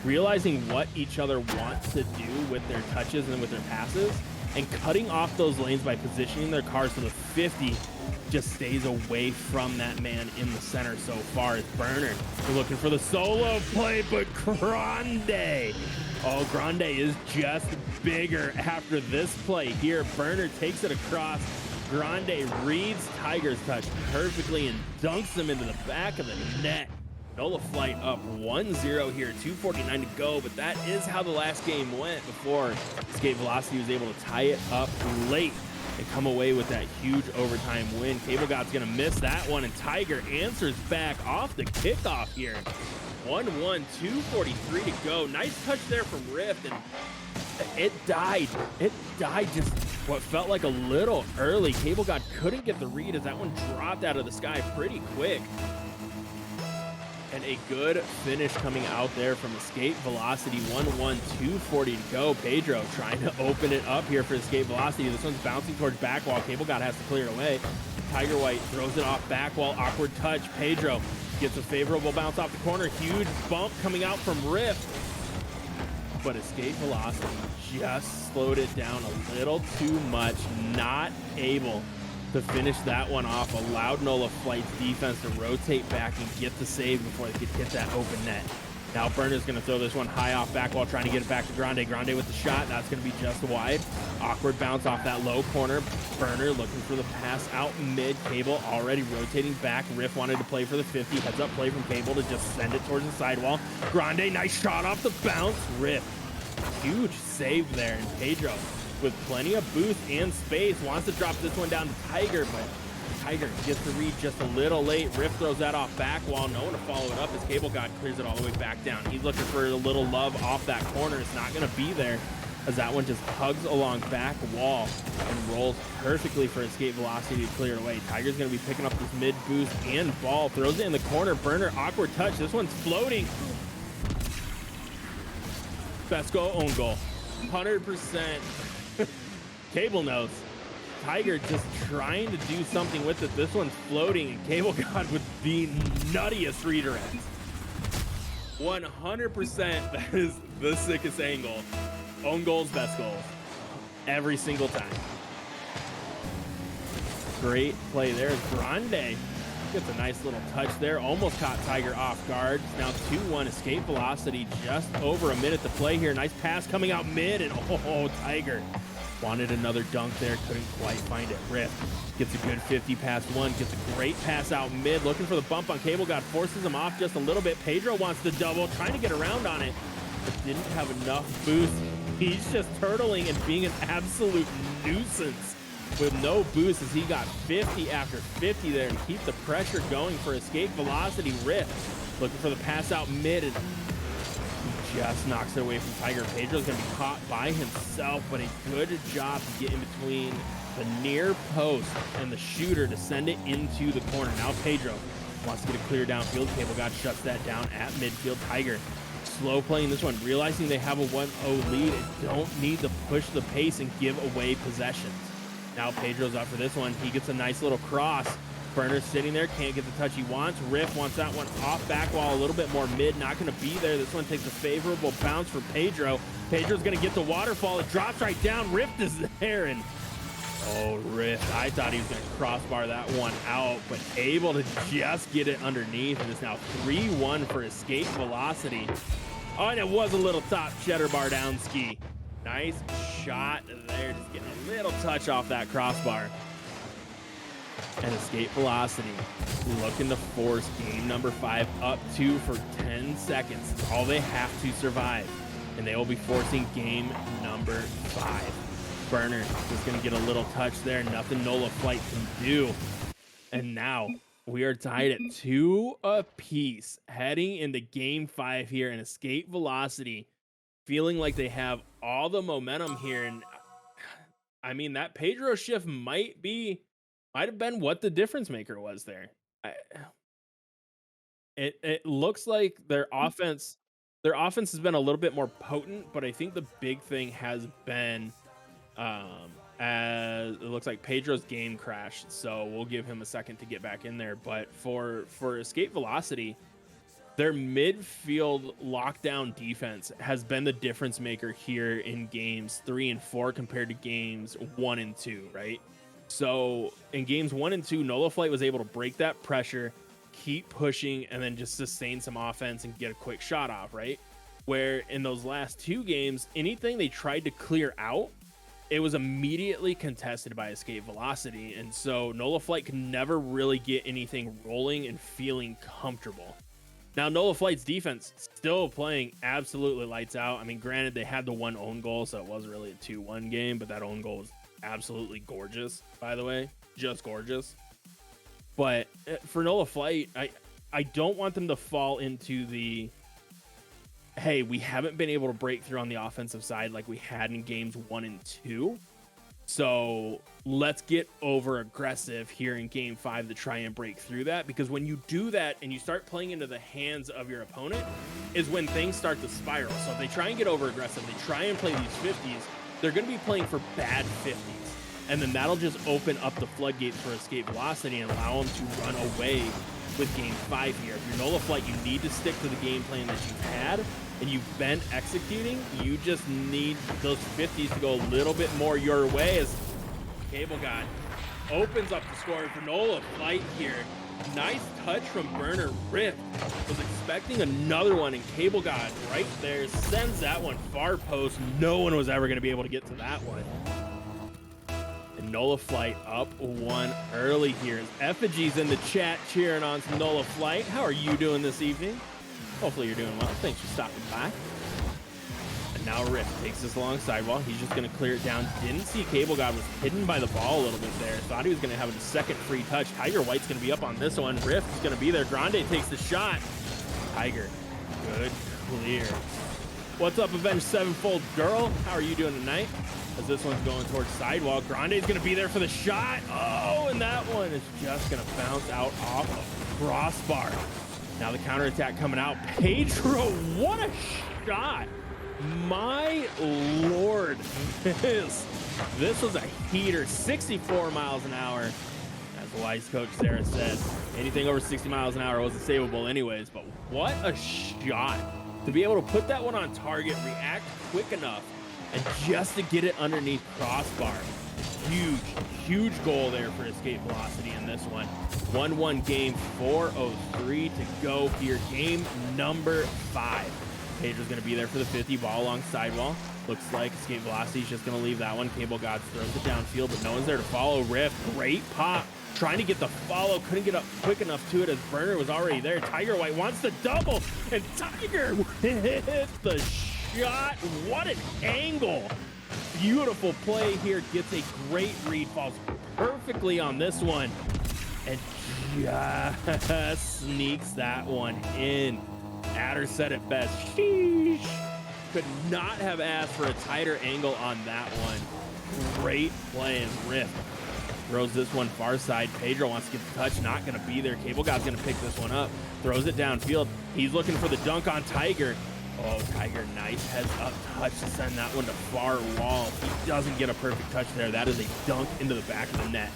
realizing what each other wants to do with their touches and with their passes, and cutting off those lanes by positioning their cars so the 50 just stays away from that man in the center so far. As Burner looking for the solo play, but Grande. Oh, Grande is just bigger after this play here. Burner takes it across. Grande reads Tiger's touch perfectly and dunks him into the back of the net. Nola Flight up 1-0 here, 2:49 to go, but that is how the last game went before Escape Velocity was able to tie it up late and come away with that huge overtime win. Cable God's gonna miss that one, and Tiger answers back off the kickoff here. 1-1, 2:43 to go. Nice touch there from Rift, and it died. It died just what felt like a little early. Cable God couldn't get the read as that one dropped out of the sky pretty quick. And a good finish coming out there from Escape Velocity. 1-1, 2:40 to go. Pedro trying to open it up here for Escape Velocity. This one's bouncing towards back wall. Cable God has to clear it away. Tiger White throws it off back wall. Awkward touch. Pedro gets a favorable bounce off the corner. Huge bump coming out from Rift. But Escape Velocity just slowed it down a little too much. Not able to finish that one off. Allowed Nola Flight's defense to rotate back and get the save before they could hit that open net. Now Burner's going to throw this one high off back wall, trying to get it back to Grande. Grande with the shot. That's going to be just wide. Awkward bounce off that low corner. Burner looking for the pass out mid. Cable already rotating back. Riff wanted to play for the 50. Heads up play from Cable to just send it towards the sidewall. Grande, nice shot off the bounce. Riff, huge save there. And Pedro, with plenty of boost and space, wants to drop this one down to Tiger, but Tiger gets the read just a little late. Rift throws that off back wall. No one to follow it up as Cable God clears it all the way back down. He's looking for a little love off that corner. It's not going to be there, as that one just hugs along back wall and rolls perfectly for Escape Velocity to clear it away. Tiger's going to be picking up this mid boost and ball. Throws it in the corner. Burner, awkward touch. This one's floating. Best goal, own goal. 100%. Cable knows. Tiger just trying to do something with it. This one's floating, and Cable God with the nuttiest redirects. 100%, that is the sickest angle. Own goals, best goals. Every single time. Great play there. Grande gets a nice little touch there. Almost caught Tiger off guard. Now 2-1 Escape Velocity. Just over a minute to play here. Nice pass coming out mid, and oh, Tiger wanted another dunk there, couldn't quite find it. Rift gets a good 50 past one, gets a great pass out mid, looking for the bump on Cable God, forces him off just a little bit. Pedro wants the double, trying to get around on it, but didn't have enough boost. He's just turtling and being an absolute nuisance with no boost, as he got 50 after 50 there to keep the pressure going for Escape Velocity. Rift looking for the pass out mid, and just knocks it away from Tiger. Pedro's going to be caught by himself, but a good job to get in between the near post and the shooter to send it into the corner. Now Pedro wants to get a clear downfield. Cable God shuts that down at midfield. Tiger slow playing this one, realizing they have a 1-0 lead and don't need to push the pace and give away possessions. Now Pedro's up for this one. He gets a nice little cross. Burner's sitting there, can't get the touch he wants. Riff wants that one off back wall, a little bit more mid, not going to be there. This one takes a favorable bounce for Pedro. Pedro's going to get the waterfall. It drops right down. Riff is there, and oh, Riff, I thought he was going to crossbar that one out, but able to just get it underneath, and it's now 3-1 for Escape Velocity. Oh, and it was a little top cheddar bar down ski. Nice shot there, just getting a little touch off that crossbar. And Escape Velocity looking to force game number 5 up 2 for 10 seconds. It's all they have to survive. And they will be forcing game number 5. Burner is going to get a little touch there. Nothing Nola Flight can do. And now we are tied at 2 apiece heading into game 5 here. And Escape Velocity feeling like they have all the momentum here. And I mean, that Pedro shift might have been what the difference maker was there. It looks like their offense has been a little bit more potent, but I think the big thing has been as it looks like Pedro's game crashed, so we'll give him a second to get back in there. But for Escape Velocity, their midfield lockdown defense has been the difference maker here in games 3 and 4 compared to games 1 and 2, right? So in games 1 and 2, Nola Flight was able to break that pressure, keep pushing, and then just sustain some offense and get a quick shot off, right? Where in those last 2 games, anything they tried to clear out, it was immediately contested by Escape Velocity. And so Nola Flight could never really get anything rolling and feeling comfortable. Now, Nola Flight's defense still playing absolutely lights out. I mean, granted, they had the 1 own goal, so it wasn't really a 2-1 game, but that own goal was absolutely gorgeous, by the way, just gorgeous. But for Nola Flight, I don't want them to fall into the, hey, we haven't been able to break through on the offensive side like we had in games 1 and 2, so let's get over aggressive here in game 5 to try and break through that. Because when you do that and you start playing into the hands of your opponent is when things start to spiral. So if they try and get over aggressive, they try and play these 50s, they're going to be playing for bad 50s. And then that'll just open up the floodgates for Escape Velocity and allow them to run away with game 5 here. If you're Nola Flight, you need to stick to the game plan that you've had and you've been executing. You just need those 50s to go a little bit more your way as Cable God opens up the scoring for Nola Flight here. Nice touch from Burner. Rift was expecting another one, and Cable God right there sends that one far post. No one was ever going to be able to get to that one. And Nola Flight up 1 early here. Effigy's in the chat cheering on some Nola Flight. How are you doing this evening? Hopefully you're doing well. Thanks for stopping by. And now Rift takes this long sidewall. He's just going to clear it down. Didn't see Cable God was hidden by the ball a little bit there. Thought he was going to have a second free touch. Tiger White's going to be up on this one. Rift is going to be there. Grande takes the shot. Tiger, good clear. What's up, Avenged Sevenfold Girl? How are you doing tonight? As this one's going towards sidewall. Grande's going to be there for the shot. Oh, and that one is just going to bounce out off of crossbar. Now the counterattack coming out. Pedro, what a shot. My Lord. This was a heater. 64 miles an hour. As the wise coach Sarah said, anything over 60 miles an hour wasn't savable anyways. But what a shot. To be able to put that one on target, react quick enough, and just to get it underneath crossbar. Huge goal there for Escape Velocity in this one. 1-1 game, 4:03 to go here. Game number 5. Pedro's going to be there for the 50, ball along sidewall. Looks like Escape Velocity's just going to leave that one. Cable Gods throws it downfield, but no one's there to follow. Rift, great pop. Trying to get the follow, couldn't get up quick enough to it as Burner was already there. Tiger White wants the double, and Tiger hits the shot. What an angle. Beautiful play here. Gets a great read, falls perfectly on this one, and just sneaks that one in. Adder said it best. Sheesh. Could not have asked for a tighter angle on that one. Great play, and Rift throws this one far side. Pedro wants to get the touch, not going to be there. Cable God's going to pick this one up, throws it downfield. He's looking for the dunk on Tiger. Oh, Tiger, nice heads up touch to send that one to far wall. He doesn't get a perfect touch there. That is a dunk into the back of the net.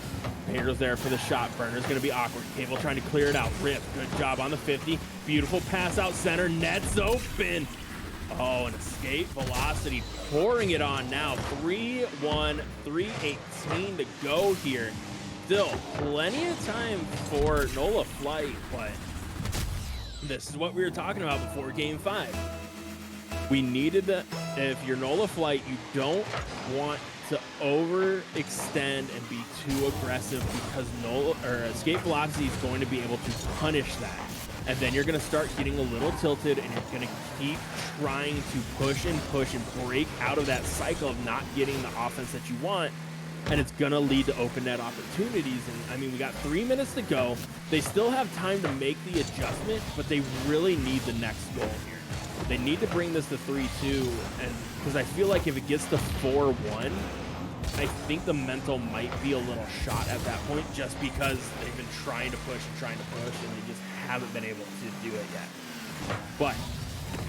Pedro's there for the shot. Burner's going to be awkward. Cable trying to clear it out. Rip, good job on the 50. Beautiful pass out center. Net's open. Oh, an escape velocity pouring it on now. 3-1, 3:18 to go here. Still plenty of time for NOLA Flight, but this is what we were talking about before game 5. We needed to, if you're NOLA Flight, you don't want to overextend and be too aggressive because escape velocity is going to be able to punish that. And then you're going to start getting a little tilted and you're going to keep trying to push and break out of that cycle of not getting the offense that you want. And it's going to lead to open net opportunities. And I mean, we got 3 minutes to go. They still have time to make the adjustment, but they really need the next goal here. They need to bring this to 3-2, and because I feel like if it gets to 4-1, I think the mental might be a little shot at that point, just because they've been trying to push, and they just haven't been able to do it yet. But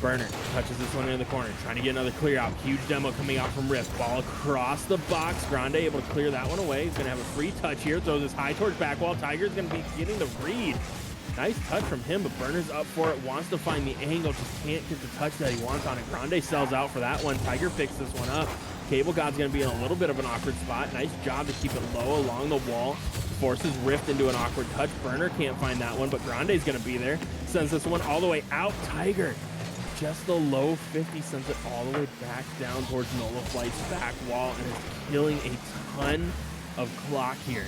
Burner touches this one in the corner, trying to get another clear out. Huge demo coming out from Rift. Ball across the box. Grande able to clear that one away. He's going to have a free touch here. Throws this high towards back wall. Tiger's going to be getting the read. Nice touch from him, but Burner's up for it. Wants to find the angle, just can't get the touch that he wants on it. Grande sells out for that one. Tiger picks this one up. Cable God's going to be in a little bit of an awkward spot. Nice job to keep it low along the wall. Forces Rift into an awkward touch. Burner can't find that one, but Grande's going to be there. Sends this one all the way out. Tiger, just the low 50, sends it all the way back down towards NOLA Flight's back wall and is killing a ton of clock here.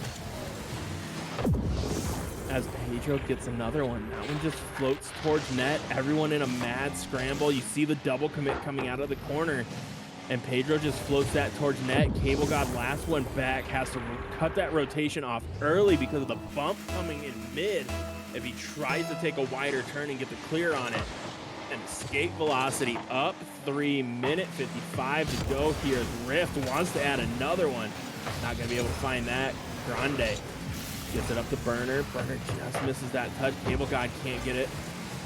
As Pedro gets another one. That one just floats towards net. Everyone in a mad scramble. You see the double commit coming out of the corner. And Pedro just floats that towards net. Cable God last one back. Has to cut that rotation off early because of the bump coming in mid. If he tries to take a wider turn and get the clear on it. And escape velocity up 3 minute 55 to go here. Rift wants to add another one. Not going to be able to find that. Grande gets it up to Burner. Burner just misses that touch. Cable God can't get it.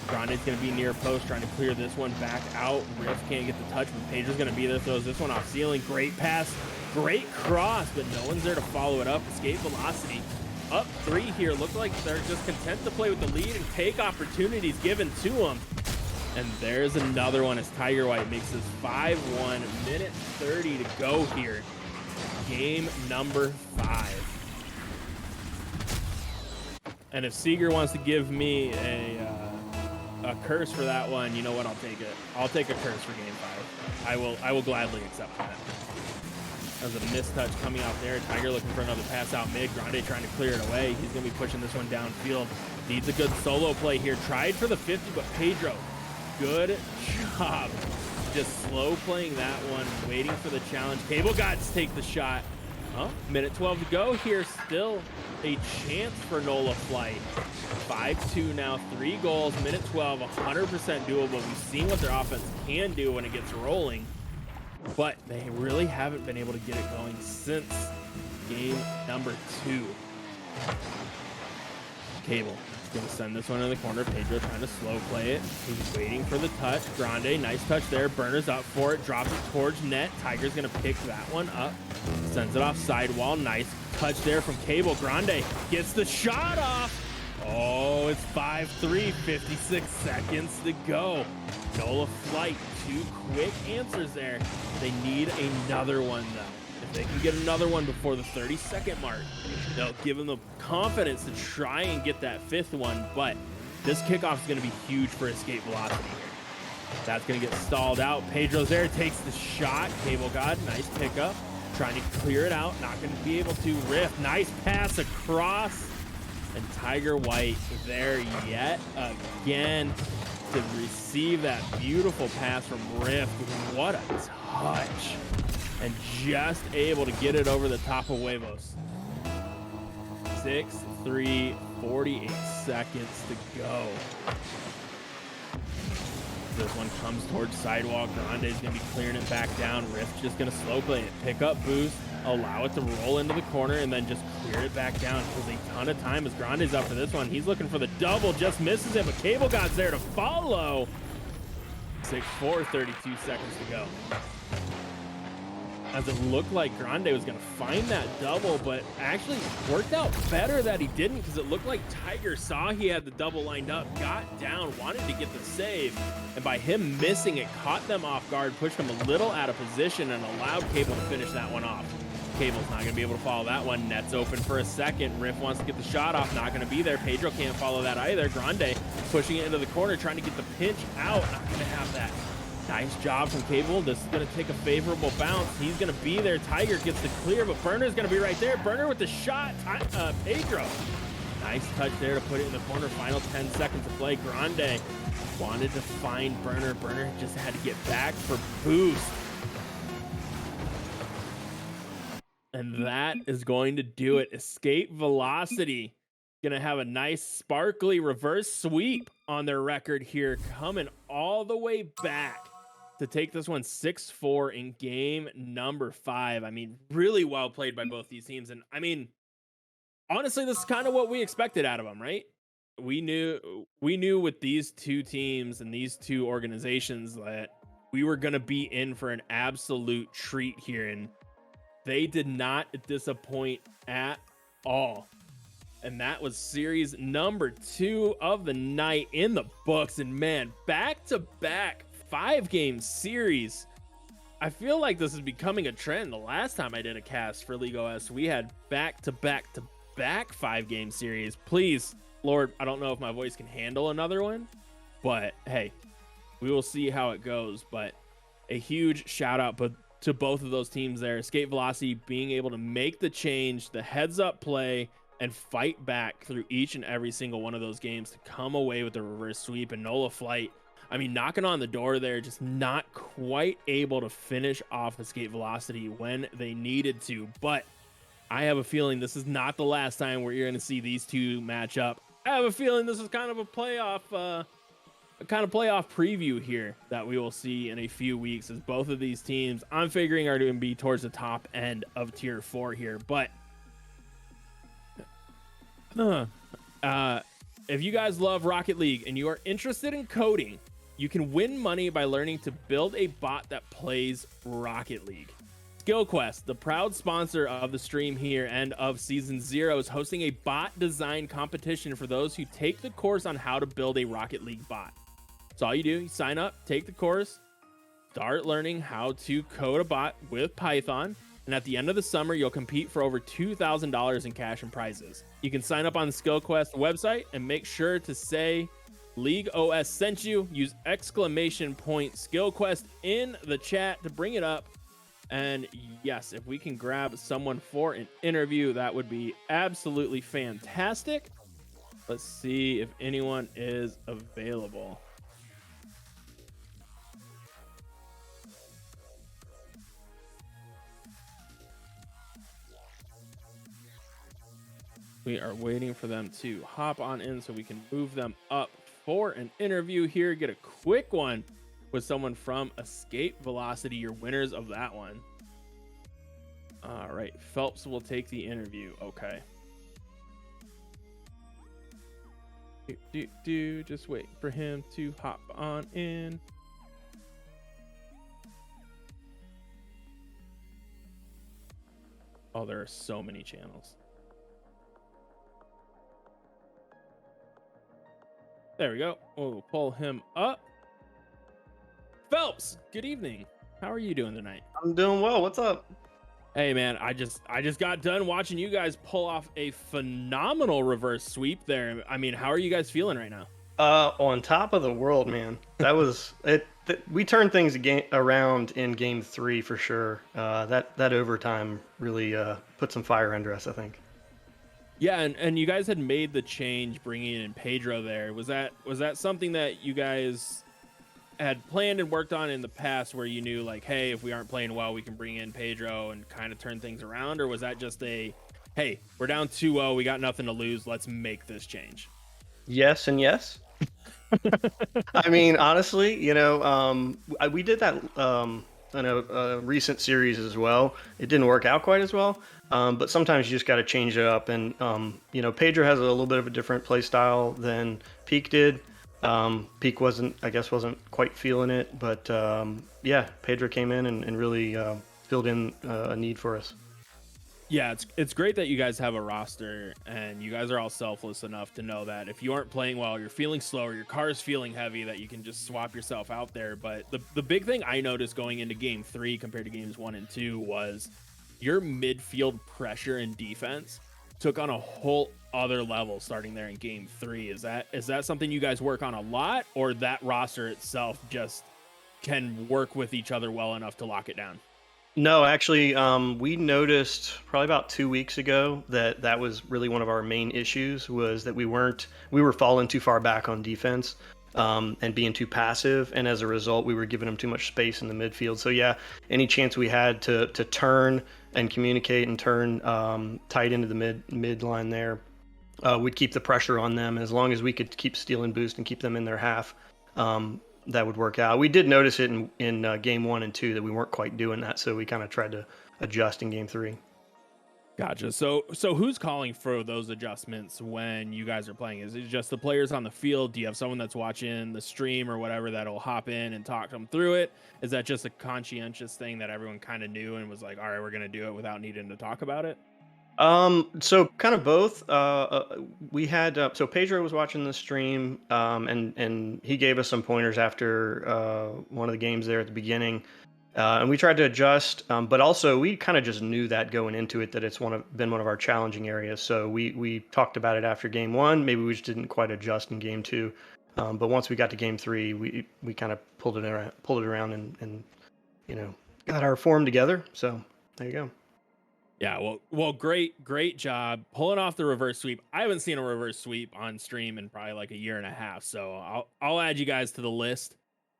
Grande's going to be near post, trying to clear this one back out. Rift can't get the touch, but Pedro's going to be there. Throws this one off ceiling. Great pass. Great cross, but no one's there to follow it up. Escape velocity up 3 here. Look like they're just content to play with the lead and take opportunities given to them. And there's another one as Tiger White makes this 5-1. Minute 30 to go here. Game number 5. And if Seeger wants to give me a curse for that one, you know what? I'll take it. I'll take a curse for game 5. I will gladly accept that. There's a missed touch coming out there. Tiger looking for another pass out mid. Grande trying to clear it away. He's going to be pushing this one downfield. Needs a good solo play here. Tried for the 50, but Pedro, good job. Just slow playing that one, waiting for the challenge. Cable Gods take the shot. Minute 12 to go here. Still a chance for NOLA Flight. 5-2 now, 3 goals, minute 12, 100% doable. We've seen what their offense can do when it gets rolling, but they really haven't been able to get it going since game number 2. Cable going to send this one in the corner. Pedro trying to slow play it. He's waiting for the touch. Grande, nice touch there. Burner's up for it. Drops it towards net. Tiger's going to pick that one up. Sends it off sidewall. Nice touch there from Cable. Grande gets the shot off. Oh, it's 5-3, 56 seconds to go. NOLA Flight, 2 quick answers there. They need another one, though. If they can get another one before the 30-second mark, they'll give them the confidence to try and get that 5th one. But this kickoff is going to be huge for escape velocity here. That's going to get stalled out. Pedro's there, takes the shot. Cable God, nice pickup. Trying to clear it out, not going to be able to. Rift, nice pass across. And Tiger White there yet again to receive that beautiful pass from Rift. What a touch. And just able to get it over the top of Huevos. 6-3, 48 seconds to go. This one comes towards sidewalk. Grande's going to be clearing it back down. Rift just going to slow play it. Pick up boost, allow it to roll into the corner, and then just clear it back down. Kills a ton of time as Grande's up for this one. He's looking for the double, just misses it, but Cable God's there to follow. 6-4, 32 seconds to go. As it looked like Grande was going to find that double, but actually worked out better that he didn't, because it looked like Tiger saw he had the double lined up, got down, wanted to get the save, and by him missing it, caught them off guard, pushed him a little out of position, and allowed Cable to finish that one off. Cable's not going to be able to follow that one. Net's open for a second. Riff wants to get the shot off. Not going to be there. Pedro can't follow that either. Grande pushing it into the corner, trying to get the pinch out. Not going to have that. Nice job from Cable. This is going to take a favorable bounce. He's going to be there. Tiger gets the clear, but Burner's going to be right there. Burner with the shot. Pedro. Nice touch there to put it in the corner. Final 10 seconds to play. Grande wanted to find Burner. Burner just had to get back for boost. And that is going to do it. Escape Velocity going to have a nice sparkly reverse sweep on their record here, coming all the way back to take this one 6-4 in game number 5. I mean, really well played by both these teams. And I mean, honestly, this is kind of what we expected out of them, right? We knew with these two teams and these two organizations that we were going to be in for an absolute treat here. And they did not disappoint at all. And that was series number 2 of the night in the books. And man, back-to-back 5-game series. I feel like this is becoming a trend. The last time I did a cast for League OS, we had back-to-back 5-game series. Please, Lord, I don't know if my voice can handle another one. But hey, we will see how it goes. But a huge shout out to both of those teams there. Escape Velocity being able to make the change, the heads up play, and fight back through each and every single one of those games to come away with the reverse sweep. And Nola Flight, I mean, knocking on the door there, just not quite able to finish off Escape Velocity when they needed to. But I have a feeling this is not the last time where you're going to see these two match up. I have a feeling this is kind of a playoff preview here that we will see in a few weeks, as both of these teams I'm figuring are going to be towards the top end of tier 4 here. But if you guys love Rocket League and you are interested in coding, you can win money by learning to build a bot that plays Rocket League. SkillQuest, the proud sponsor of the stream here and of Season 0, is hosting a bot design competition for those who take the course on how to build a Rocket League bot. So all you do, you sign up, take the course, start learning how to code a bot with Python, and at the end of the summer, you'll compete for over $2,000 in cash and prizes. You can sign up on the SkillQuest website and make sure to say League OS sent you. Use exclamation point SkillQuest in the chat to bring it up. And yes, if we can grab someone for an interview, that would be absolutely fantastic. Let's see if anyone is available. We are waiting for them to hop on in so we can move them up for an interview here. Get a quick one with someone from Escape Velocity, your winners of that one. All right, Phelps will take the interview. Okay. Just wait for him to hop on in. Oh, there are so many channels. There we go. We'll pull him up. Phelps, good evening. How are you doing tonight? I'm doing well. What's up? Hey man, I just got done watching you guys pull off a phenomenal reverse sweep there. I mean, how are you guys feeling right now? On top of the world, man. That was it. We turned things around in game 3 for sure. That overtime really put some fire under us, I think. Yeah, and you guys had made the change bringing in Pedro there. Was that something that you guys had planned and worked on in the past, where you knew like, hey, if we aren't playing well, we can bring in Pedro and kind of turn things around? Or was that just a, hey, we're down 2-0, we got nothing to lose, let's make this change? Yes and yes. I mean, honestly, we did that in a recent series as well. It didn't work out quite as well, but sometimes you just got to change it up. And Pedro has a little bit of a different play style than Peak did. Peak wasn't quite feeling it, but yeah, Pedro came in and really filled in a need for us. Yeah, it's great that you guys have a roster and you guys are all selfless enough to know that if you aren't playing well, you're feeling slow, or your car is feeling heavy, that you can just swap yourself out there. But the big thing I noticed going into game 3 compared to games 1 and 2 was your midfield pressure and defense took on a whole other level starting there in game 3. Is that something you guys work on a lot, or that roster itself just can work with each other well enough to lock it down? No, actually, we noticed probably about 2 weeks ago that that was really one of our main issues, was that we were falling too far back on defense, and being too passive, and as a result, we were giving them too much space in the midfield. So yeah, any chance we had to turn and communicate and turn tight into the mid line there, we'd keep the pressure on them. As long as we could keep stealing boost and keep them in their half, that would work out. We did notice it in game 1 and 2 that we weren't quite doing that, so we kind of tried to adjust in game 3. Gotcha. So who's calling for those adjustments when you guys are playing? Is it just the players on the field? Do you have someone that's watching the stream or whatever that'll hop in and talk them through it? Is that just a conscientious thing that everyone kind of knew and was like, all right, we're going to do it without needing to talk about it? So kind of both. We had so Pedro was watching the stream, and he gave us some pointers after one of the games there at the beginning, and we tried to adjust. But also we kind of just knew that going into it that it's been one of our challenging areas. So we talked about it after game 1. Maybe we just didn't quite adjust in game 2. But once we got to game 3, we kind of pulled it around and got our form together. So there you go. Yeah, well, great job pulling off the reverse sweep. I haven't seen a reverse sweep on stream in probably like a year and a half, so I'll add you guys to the list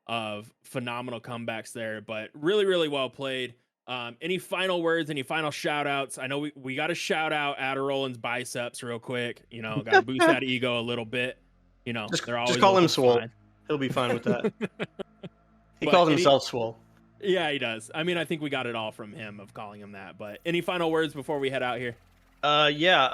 of phenomenal comebacks there. But really well played. Any final words? Any final shout outs? I know we got to shout out Adderall's biceps real quick. Got to boost that ego a little bit. They're always Just call him looking Swole. fine. He'll be fine with that. He But calls himself Swole. Yeah, he does. I mean, I think we got it all from him of calling him that. But any final words before we head out here? Yeah.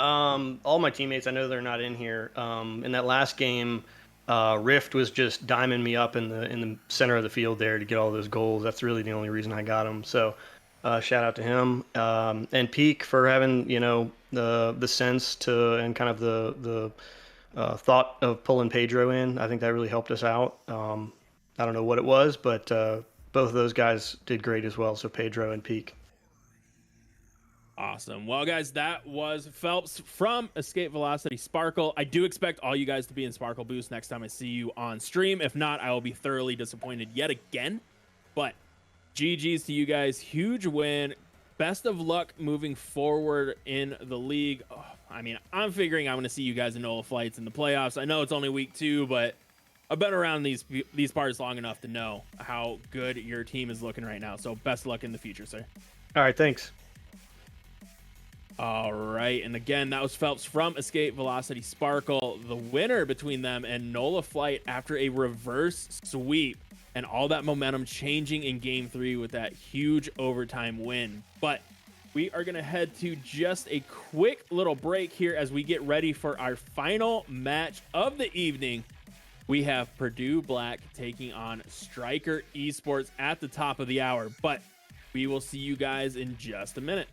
All my teammates, I know they're not in here. In that last game, Rift was just diming me up in the center of the field there to get all those goals. That's really the only reason I got him. So, shout out to him. And Peak for having the sense to, and kind of the thought of pulling Pedro in. I think that really helped us out. I don't know what it was, but both of those guys did great as well. So Pedro and Peak. Awesome. Well, guys, that was Phelps from Escape Velocity Sparkle. I do expect all you guys to be in Sparkle Boost next time I see you on stream. If not, I will be thoroughly disappointed yet again. But GG's to you guys. Huge win. Best of luck moving forward in the league. Oh, I mean, I'm figuring I'm going to see you guys in NOLA Flights in the playoffs. I know it's only week 2, but I've been around these parts long enough to know how good your team is looking right now. So best of luck in the future, sir. All right, thanks. All right, and again, that was Phelps from Escape Velocity Sparkle, the winner between them and NOLA Flight after a reverse sweep, and all that momentum changing in game 3 with that huge overtime win. But we are going to head to just a quick little break here as we get ready for our final match of the evening. We have Purdue Black taking on Striker Esports at the top of the hour, but we will see you guys in just a minute.